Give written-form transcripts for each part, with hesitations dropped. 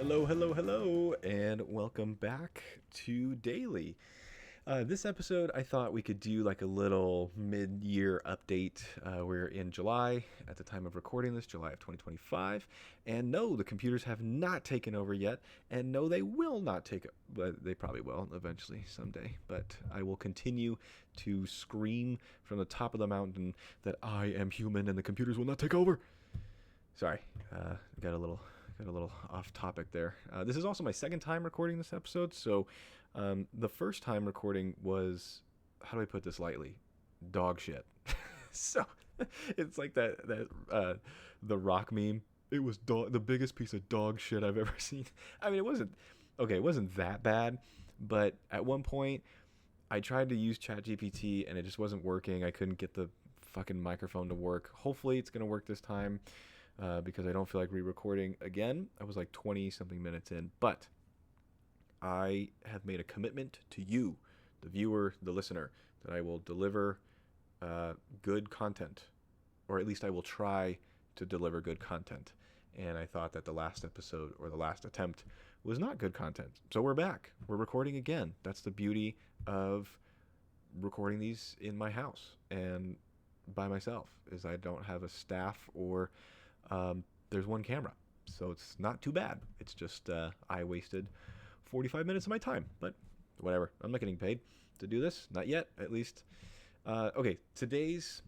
Hello, hello, hello, and welcome back to Daily. This episode, I thought we could do like a little mid year update. We're in July at the time of recording this, July of 2025. And no, the computers have not taken over yet. And no, they will not take it. But they probably will eventually someday. But I will continue to scream from the top of the mountain that I am human and the computers will not take over. Sorry, got a little off topic there. This is also my second time recording this episode, so the first time recording was, how do I put this lightly, dog shit. So it's like that the Rock meme. It was the biggest piece of dog shit I've ever seen. I mean, it wasn't that bad, but at one point I tried to use ChatGPT and it just wasn't working. I couldn't get the fucking microphone to work. Hopefully it's gonna work this time. Because I don't feel like re-recording again. I was like 20 something minutes in, but I have made a commitment to you, the viewer, the listener, that I will deliver good content, or at least I will try to deliver good content. And I thought that the last episode or the last attempt was not good content. So we're back. We're recording again. That's the beauty of recording these in my house and by myself, is I don't have a staff or there's one camera, so it's not too bad. It's just I wasted 45 minutes of my time, but whatever. I'm not getting paid to do this, not yet, at least. Okay, today's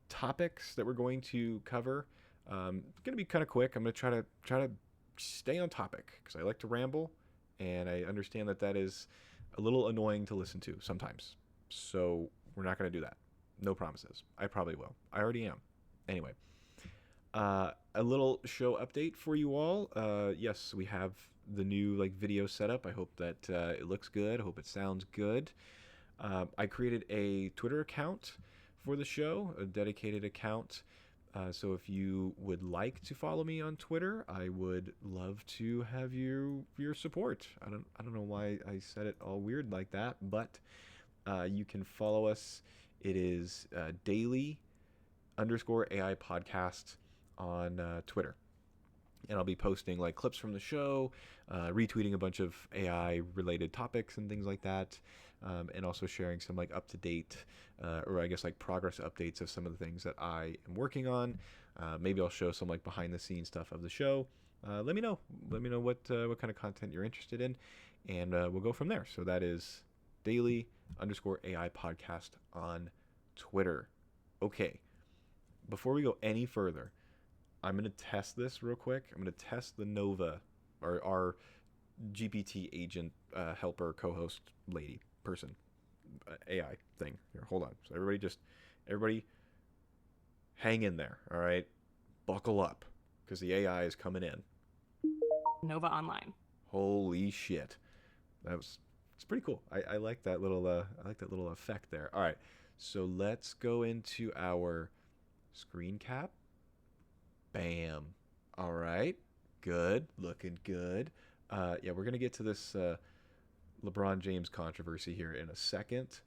topics that we're going to cover going to be kind of quick. I'm going to try to stay on topic because I like to ramble, and I understand that is a little annoying to listen to sometimes. So we're not going to do that. No promises. I probably will. I already am. Anyway. A little show update for you all. Yes, we have the new video setup. I hope that it looks good. I hope it sounds good. I created a Twitter account for the show, a dedicated account. So if you would like to follow me on Twitter, I would love to have your support. I don't know why I said it all weird like that, but you can follow us. It is DAiLY_AI podcast on Twitter, and I'll be posting clips from the show, retweeting a bunch of AI related topics and things like that, and also sharing some up to date or I guess progress updates of some of the things that I am working on. Maybe I'll show some behind the scenes stuff of the show. Let me know what kind of content you're interested in, and we'll go from there. So that is DAiLY_AI podcast on Twitter. Okay, before we go any further, I'm going to test this real quick. I'm going to test the Nova, or our GPT agent, helper, co-host, lady, person, AI thing. Here, hold on. So everybody hang in there, all right? Buckle up, because the AI is coming in. Nova Online. Holy shit. It's pretty cool. I like that little effect there. All right. So let's go into our screen cap. Bam. All right. Good. Looking good. Yeah, we're going to get to this LeBron James controversy here in a second.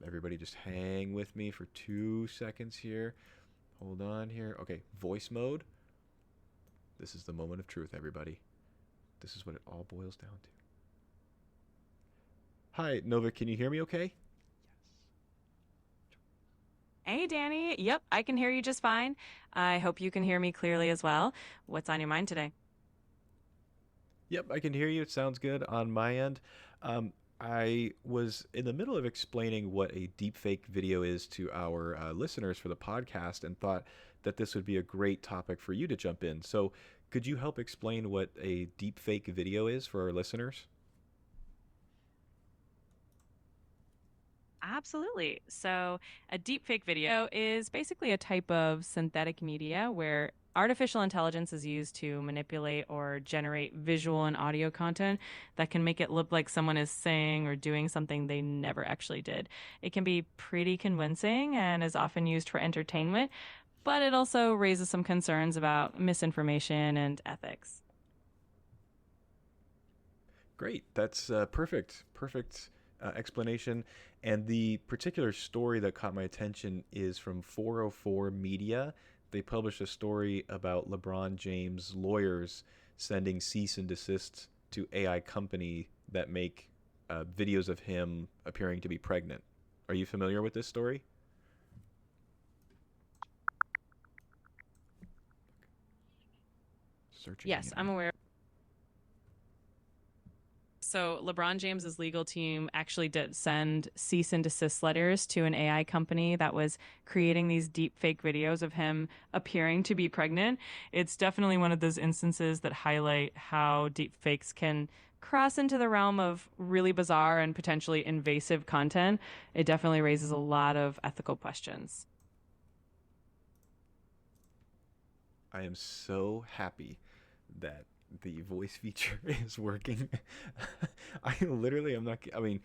Everybody just hang with me for 2 seconds here. Hold on here. Okay, voice mode. This is the moment of truth, everybody. This is what it all boils down to. Hi, Nova, can you hear me okay? Hey, Danny. Yep, I can hear you just fine. I hope you can hear me clearly as well. What's on your mind today? Yep, I can hear you. It sounds good on my end. I was in the middle of explaining what a deepfake video is to our listeners for the podcast and thought that this would be a great topic for you to jump in. So could you help explain what a deepfake video is for our listeners? Absolutely. So, a deepfake video is basically a type of synthetic media where artificial intelligence is used to manipulate or generate visual and audio content that can make it look like someone is saying or doing something they never actually did. It can be pretty convincing and is often used for entertainment, but it also raises some concerns about misinformation and ethics. Great. That's perfect. Perfect explanation. And the particular story that caught my attention is from 404 Media. They published a story about LeBron James' lawyers sending cease and desist to AI company that make videos of him appearing to be pregnant. Are you familiar with this story? Searching the Yes, I'm internet. aware. So LeBron James's legal team actually did send cease and desist letters to an AI company that was creating these deep fake videos of him appearing to be pregnant. It's definitely one of those instances that highlight how deep fakes can cross into the realm of really bizarre and potentially invasive content. It definitely raises a lot of ethical questions. I am so happy that the voice feature is working. I literally am not. I mean,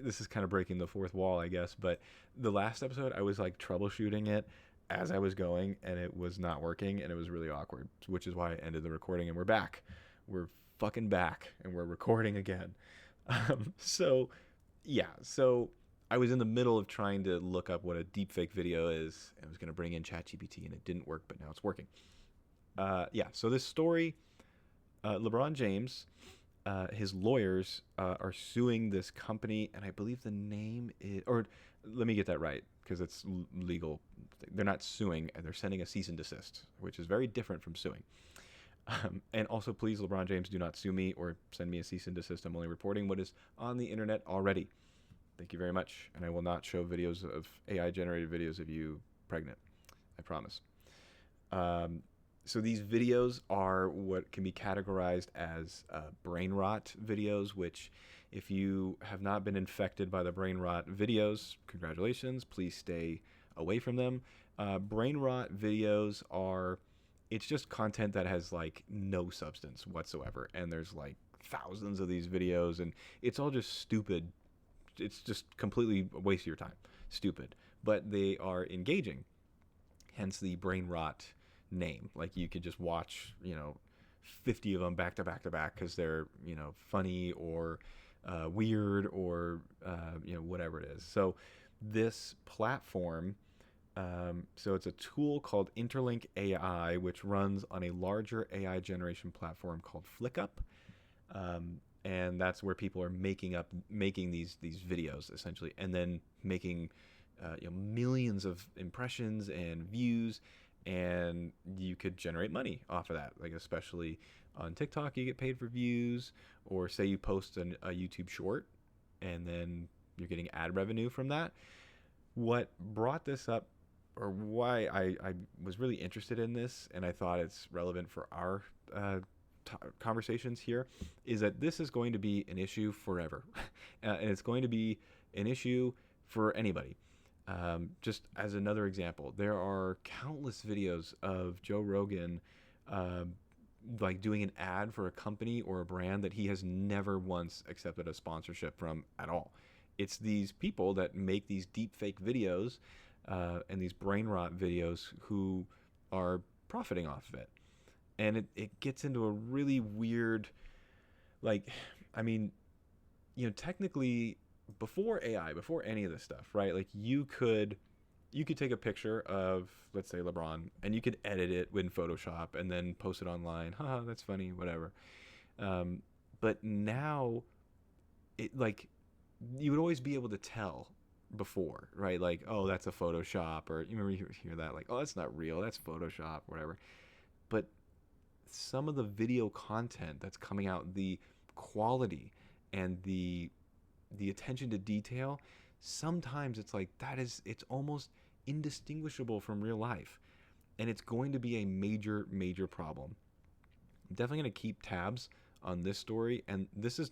this is kind of breaking the fourth wall, I guess. But the last episode, I was like troubleshooting it as I was going, and it was not working, and it was really awkward. Which is why I ended the recording, and we're back. We're fucking back, and we're recording again. So yeah, so I was in the middle of trying to look up what a deepfake video is. I was going to bring in ChatGPT, and it didn't work, but now it's working. Yeah, so this story, LeBron James, his lawyers are suing this company, and I believe the name is, or let me get that right because it's legal. They're not suing; they're sending a cease and desist, which is very different from suing. And also, please, LeBron James, do not sue me or send me a cease and desist. I'm only reporting what is on the internet already. Thank you very much, and I will not show videos of AI generated videos of you pregnant. I promise. Um, so these videos are what can be categorized as brain rot videos, which if you have not been infected by the brain rot videos, congratulations, please stay away from them. Brain rot videos are, it's just content that has like no substance whatsoever. And there's like thousands of these videos, and it's all just stupid. It's just completely a waste of your time. Stupid. But they are engaging, hence the brain rot name. Like you could just watch, 50 of them back to back to back because they're, funny or weird or, whatever it is. So this platform, so it's a tool called Interlink AI, which runs on a larger AI generation platform called FlickUp. And that's where people are making these videos essentially, and then making millions of impressions and views, and you could generate money off of that. Like especially on TikTok, you get paid for views, or say you post a YouTube short, and then you're getting ad revenue from that. What brought this up, or why I was really interested in this, and I thought it's relevant for our conversations here, is that this is going to be an issue forever, and it's going to be an issue for anybody. Just as another example, there are countless videos of Joe Rogan, uh, like doing an ad for a company or a brand that he has never once accepted a sponsorship from at all. It's these people that make these deep fake videos and these brain rot videos who are profiting off of it. And it gets into a really weird, like, I mean, technically before AI, before any of this stuff, right? Like you could take a picture of, let's say, LeBron, and you could edit it in Photoshop and then post it online. Haha, that's funny, whatever. But now, it like you would always be able to tell before, right? Like, oh, that's a Photoshop, or you remember you hear that, like, oh, that's not real, that's Photoshop, whatever. But some of the video content that's coming out, the quality and the attention to detail, sometimes it's like it's almost indistinguishable from real life, and it's going to be a major problem. I'm definitely going to keep tabs on this story, and this is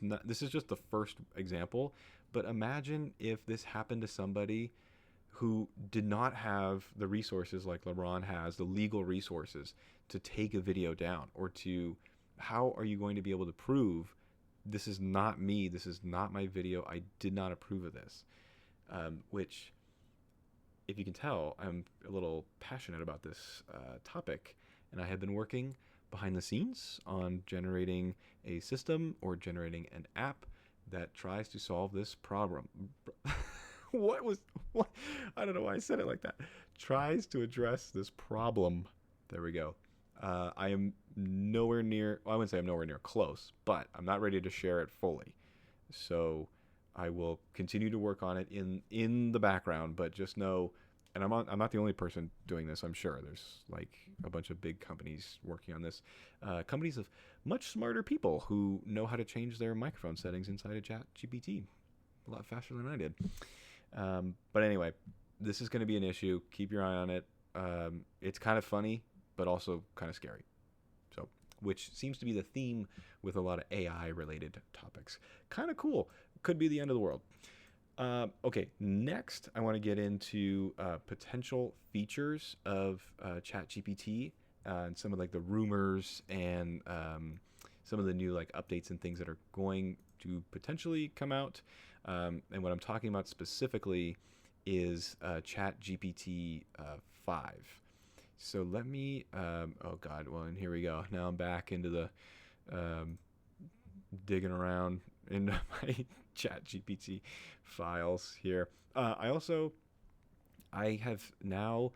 just the first example, but imagine if this happened to somebody who did not have the resources like LeBron has, the legal resources to take a video down, or to, how are you going to be able to prove this is not me, this is not my video, I did not approve of this? Which, if you can tell, I'm a little passionate about this topic, and I have been working behind the scenes on generating a system or generating an app that tries to solve this problem. what was what? I don't know why I said it like that. Tries to address this problem. There we go. I am nowhere near. Well, I wouldn't say I'm nowhere near close, but I'm not ready to share it fully. So I will continue to work on it in the background, but just know, and I'm not the only person doing this. I'm sure there's like a bunch of big companies working on this, companies of much smarter people who know how to change their microphone settings inside of Chat GPT a lot faster than I did. But anyway, this is going to be an issue. Keep your eye on it. It's kind of funny, but also kind of scary. So, which seems to be the theme with a lot of AI related topics. Kind of cool. Could be the end of the world. Okay, next I want to get into potential features of ChatGPT and some of like the rumors and some of the new like updates and things that are going to potentially come out. And what I'm talking about specifically is ChatGPT 5. So let me, oh God, well, and here we go. Now I'm back into the digging around into my Chat GPT files here. I have now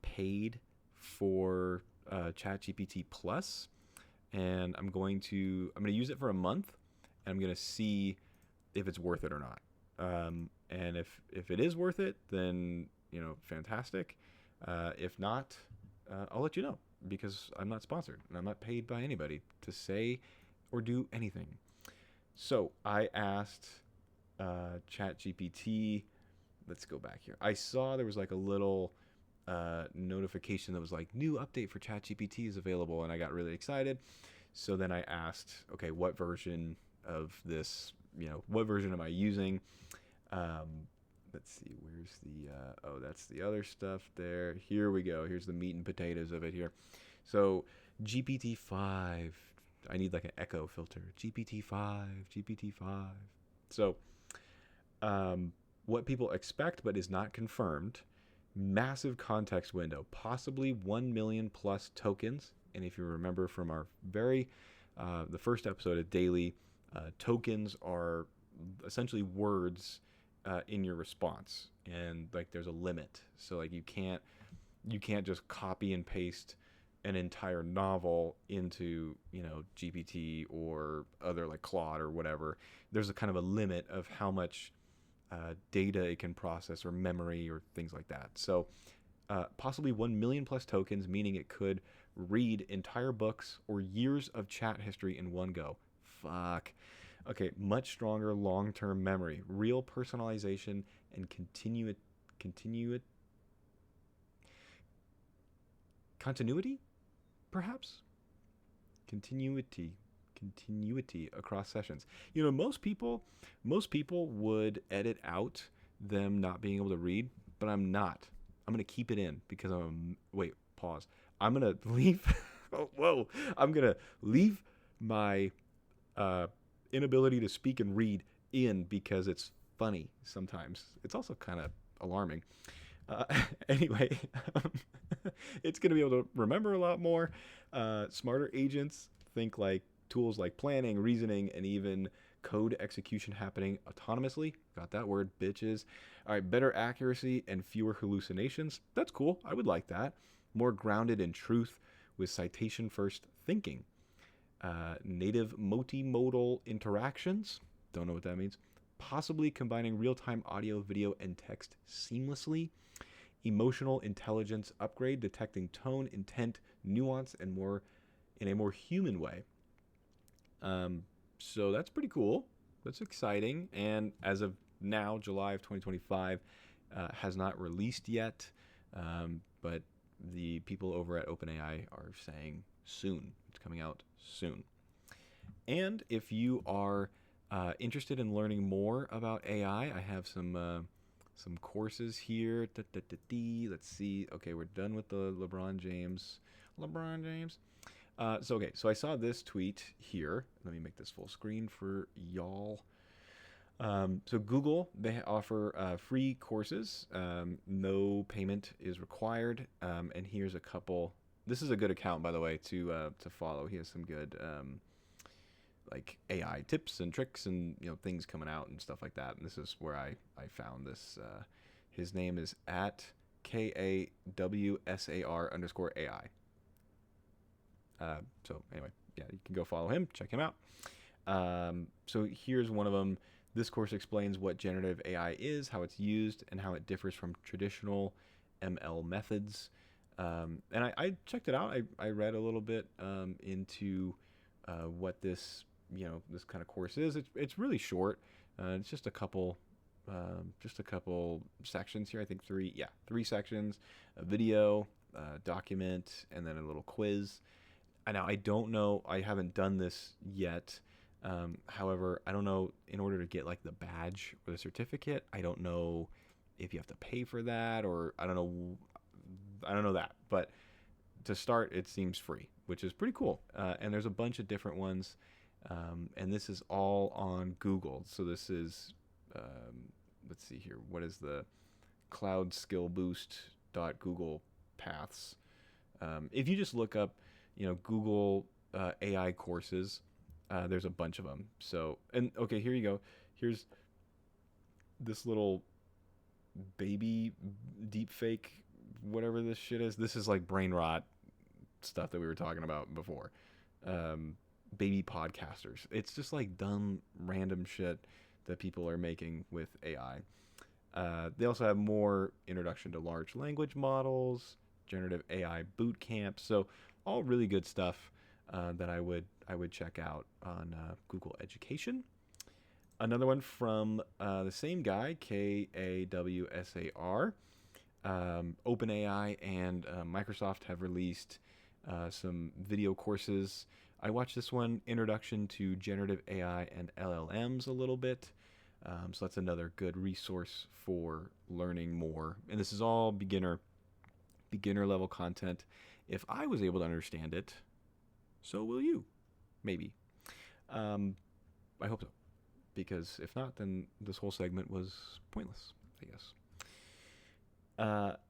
paid for Chat GPT Plus, and I'm going to use it for a month, and I'm going to see if it's worth it or not. And if it is worth it, then fantastic. If not, I'll let you know because I'm not sponsored and I'm not paid by anybody to say or do anything. So I asked ChatGPT. Let's go back here. I saw there was like a little notification that was like new update for ChatGPT is available, and I got really excited. So then I asked, okay, what version of this? What version am I using? Let's see, where's the, oh, that's the other stuff there. Here we go. Here's the meat and potatoes of it here. So GPT-5, I need like an echo filter. GPT-5, GPT-5. So what people expect but is not confirmed, massive context window, possibly 1 million plus tokens. And if you remember from our the first episode of DAiLY, tokens are essentially words in your response, and like there's a limit. So like you can't just copy and paste an entire novel into GPT or other like Claude or whatever. There's a kind of a limit of how much data it can process or memory or things like that. So possibly 1 million plus tokens, meaning it could read entire books or years of chat history in one go. Fuck. Okay, much stronger long-term memory, real personalization, and continuity, perhaps? Continuity across sessions. Most people would edit out them not being able to read, but I'm not. I'm going to keep it in because wait, pause. I'm going to leave, oh, whoa, I'm going to leave my inability to speak and read in because it's funny sometimes. It's also kind of alarming. Anyway, it's going to be able to remember a lot more. Smarter agents think like tools like planning, reasoning, and even code execution happening autonomously. Got that word, bitches. All right, better accuracy and fewer hallucinations. That's cool. I would like that. More grounded in truth with citation first thinking. Native multimodal interactions. Don't know what that means. Possibly combining real-time audio, video, and text seamlessly. Emotional intelligence upgrade, detecting tone, intent, nuance, and more in a more human way. So that's pretty cool. That's exciting. And as of now, July of 2025, has not released yet. But the people over at OpenAI are saying soon. It's coming out soon. And if you are interested in learning more about AI, I have some courses here. Let's see. Okay, we're done with the LeBron James. So I saw this tweet here. Let me make this full screen for y'all. So Google, they offer free courses. No payment is required. And here's a couple. This is a good account, by the way, to follow. He has some good like AI tips and tricks and things coming out and stuff like that. And this is where I found this. His name is at KAWSAR_AI. So anyway, yeah, you can go follow him, check him out. So here's one of them. This course explains what generative AI is, how it's used, and how it differs from traditional ML methods. And I checked it out. I read a little bit into what this kind of course is. It's really short. It's just a couple sections here. I think three sections: a video, a document, and then a little quiz. Now I don't know. I haven't done this yet. However, I don't know, in order to get like the badge or the certificate, I don't know if you have to pay for that, or I don't know. I don't know that. But to start, it seems free, which is pretty cool. And there's a bunch of different ones. And this is all on Google. So this is, let's see here. What is the cloud skill boost.google paths? If you just look up, Google AI courses, there's a bunch of them. So, and okay, here you go. Here's this little baby deep fake, whatever this shit is. This is like brain rot stuff that we were talking about before. Baby podcasters. It's just like dumb, random shit that people are making with AI. They also have more introduction to large language models, generative AI boot camps. So all really good stuff that I would check out on Google Education. Another one from the same guy, Kawsar. OpenAI and Microsoft have released some video courses. I watched this one, Introduction to Generative AI and LLMs, a little bit. So that's another good resource for learning more. And this is all beginner level content. If I was able to understand it, so will you. Maybe. I hope so. Because if not, then this whole segment was pointless, I guess.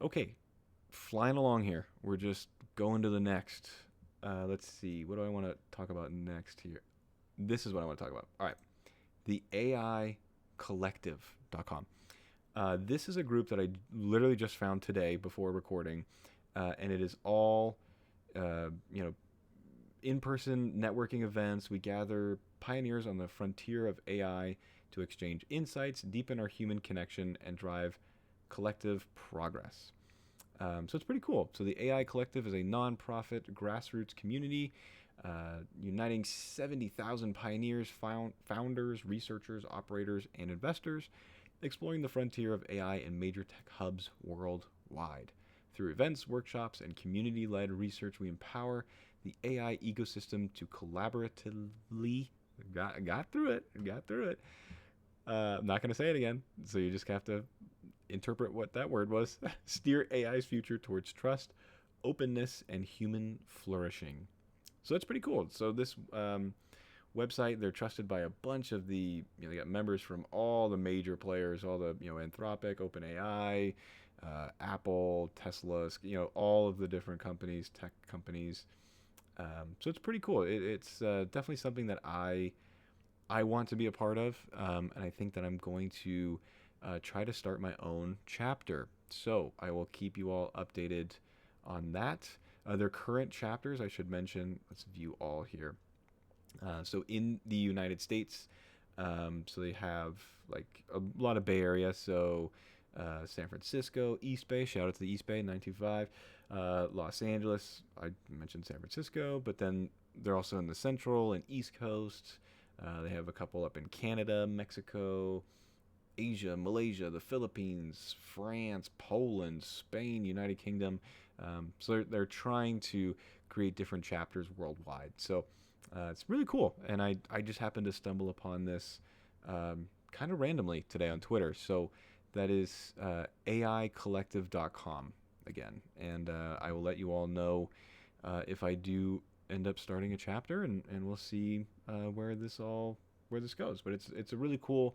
Okay, flying along here. We're just going to the next. Let's see. What do I want to talk about next here? This is what I want to talk about. All right. The AI Collective.com. This is a group that I literally just found today before recording, and it is all, in-person networking events. We gather pioneers on the frontier of AI to exchange insights, deepen our human connection, and drive collective progress. So it's pretty cool. So the AI Collective is a nonprofit grassroots community uniting 70,000 pioneers, founders, researchers, operators, and investors, exploring the frontier of AI in major tech hubs worldwide. Through events, workshops, and community-led research, we empower the AI ecosystem to collaboratively got through it. I'm not going to say it again, so you just have to interpret what that word was. Steer AI's future towards trust, openness, and human flourishing. So that's pretty cool. So this website, they're trusted by a bunch of they got members from all the major players, all the, Anthropic, OpenAI, Apple, Tesla, all of the different companies, tech companies. So it's pretty cool. It's definitely something that I want to be a part of, and I think that I'm going to try to start my own chapter. So I will keep you all updated on that. Their current chapters, I should mention, let's view all here. So in the United States, so they have like a lot of Bay Area, so San Francisco, East Bay, shout out to the East Bay, 925. Los Angeles, I mentioned San Francisco, but then they're also in the Central and East Coast. They have a couple up in Canada, Mexico, Asia, Malaysia, the Philippines, France, Poland, Spain, United Kingdom. So they're trying to create different chapters worldwide. So it's really cool. And I just happened to stumble upon this kind of randomly today on Twitter. So that is AIcollective.com again. And I will let you all know if I do end up starting a chapter, and we'll see where this goes. But it's a really cool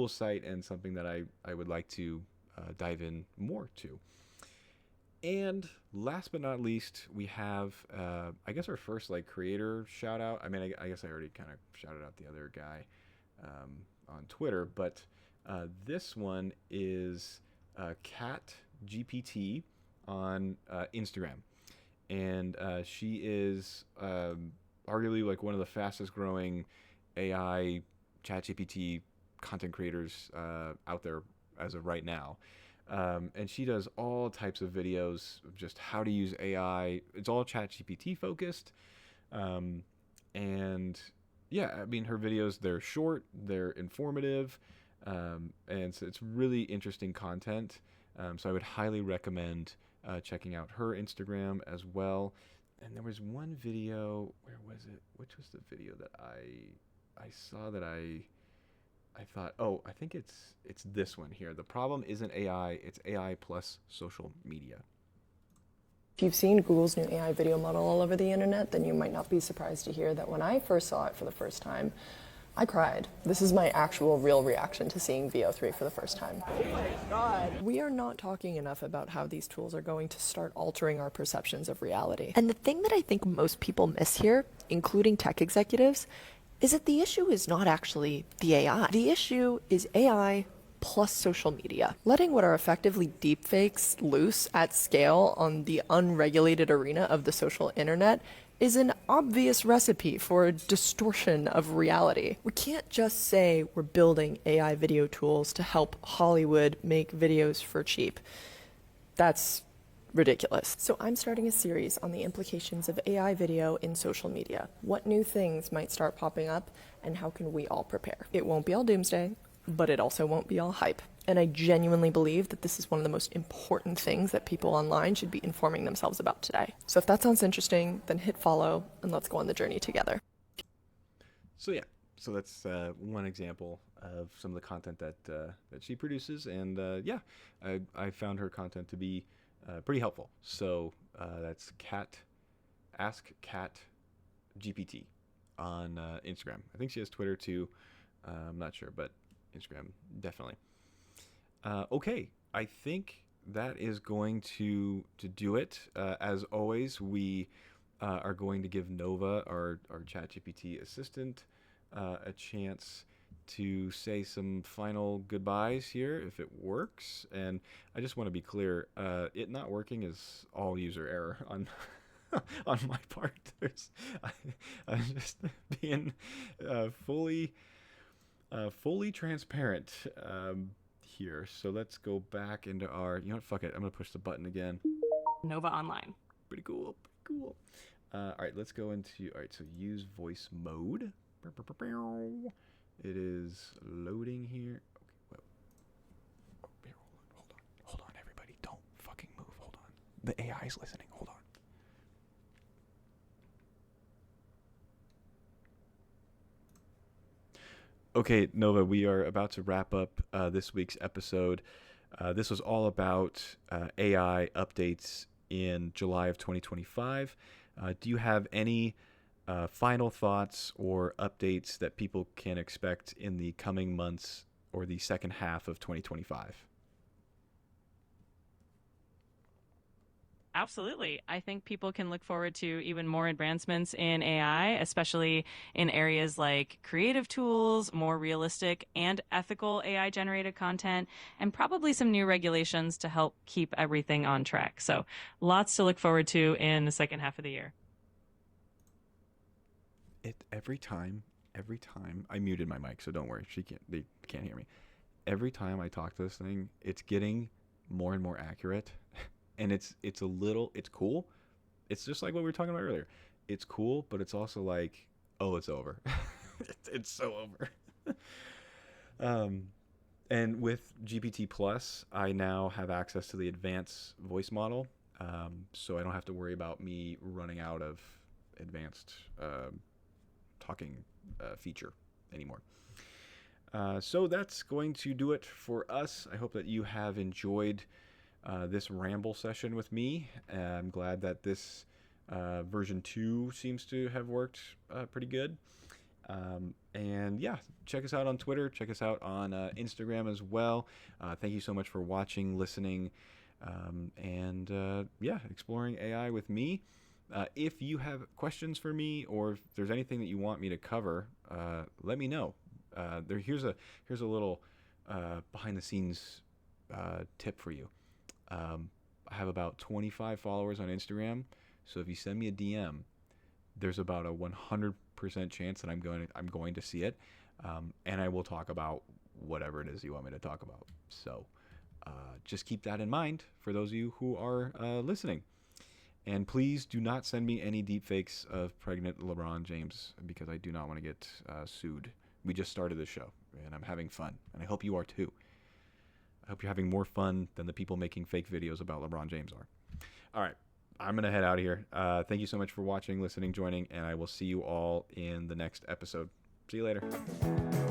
site, and something that I would like to dive in more to. And last but not least, we have I guess our first creator shout out. I mean, I guess I already kind of shouted out the other guy on Twitter, but this one is Cat GPT on Instagram. and she is arguably like one of the fastest growing AI ChatGPT content creators out there as of right now. And she does all types of videos of just how to use AI. It's all ChatGPT focused. Um, and yeah, I mean, her videos, they're short, they're informative, and so it's really interesting content. So I would highly recommend checking out her Instagram as well. And there was one video, where was it? Which was the video that I saw that I thought, oh, I think it's this one here. The problem isn't AI, it's AI plus social media. If you've seen Google's new AI video model all over the internet, then you might not be surprised to hear that when I first saw it for the first time, I cried. This is my actual real reaction to seeing VO3 for the first time. Oh my God. We are not talking enough about how these tools are going to start altering our perceptions of reality. And the thing that I think most people miss here, including tech executives, is that the issue is not actually the AI. The issue is AI plus social media. Letting what are effectively deepfakes loose at scale on the unregulated arena of the social internet is an obvious recipe for a distortion of reality. We can't just say we're building AI video tools to help Hollywood make videos for cheap. That's ridiculous. So I'm starting a series on the implications of AI video in social media. What new things might start popping up, and how can we all prepare? It won't be all doomsday, but it also won't be all hype. And I genuinely believe that this is one of the most important things that people online should be informing themselves about today. So if that sounds interesting, then hit follow and let's go on the journey together. So yeah, so that's one example of some of the content that she produces, and yeah, I found her content to be pretty helpful. So that's Ask Cat GPT on Instagram. I think she has Twitter too. I'm not sure, but Instagram definitely. Okay, I think that is going to do it. As always, we are going to give Nova, our ChatGPT assistant, a chance to say some final goodbyes here if it works. And I just want to be clear, it not working is all user error on on my part. I'm just being fully transparent here. So let's go back into our, you know what, fuck it, I'm gonna push the button again. Nova Online. Pretty cool. All right, let's go into, all right, so use voice mode. It is loading here. Okay, whoa. Oh, here, hold on, everybody, don't fucking move. Hold on, the AI is listening. Hold on. Okay, Nova, we are about to wrap up this week's episode. This was all about AI updates in July of 2025. Do you have any final thoughts or updates that people can expect in the coming months or the second half of 2025? Absolutely. I think people can look forward to even more advancements in AI, especially in areas like creative tools, more realistic and ethical AI generated content, and probably some new regulations to help keep everything on track. So lots to look forward to in the second half of the year. Every time I muted my mic, so don't worry, they can't hear me. Every time I talk to this thing, it's getting more and more accurate. And it's cool. It's just like what we were talking about earlier. It's cool, but it's also like, oh, it's over. It's so over. And with GPT Plus, I now have access to the advanced voice model, so I don't have to worry about me running out of advanced talking feature anymore. So that's going to do it for us. I hope that you have enjoyed this ramble session with me. I'm glad that this version 2 seems to have worked pretty good. And yeah, check us out on Twitter. Check us out on Instagram as well. Thank you so much for watching, listening, and yeah, exploring AI with me. If you have questions for me, or if there's anything that you want me to cover, let me know. Here's a little behind the scenes tip for you. I have about 25 followers on Instagram. So if you send me a DM, there's about a 100% chance that I'm going to see it, and I will talk about whatever it is you want me to talk about. So just keep that in mind for those of you who are listening. And please do not send me any deepfakes of pregnant LeBron James, because I do not want to get sued. We just started this show, and I'm having fun, and I hope you are too. I hope you're having more fun than the people making fake videos about LeBron James are. All right, I'm going to head out of here. Thank you so much for watching, listening, joining, and I will see you all in the next episode. See you later.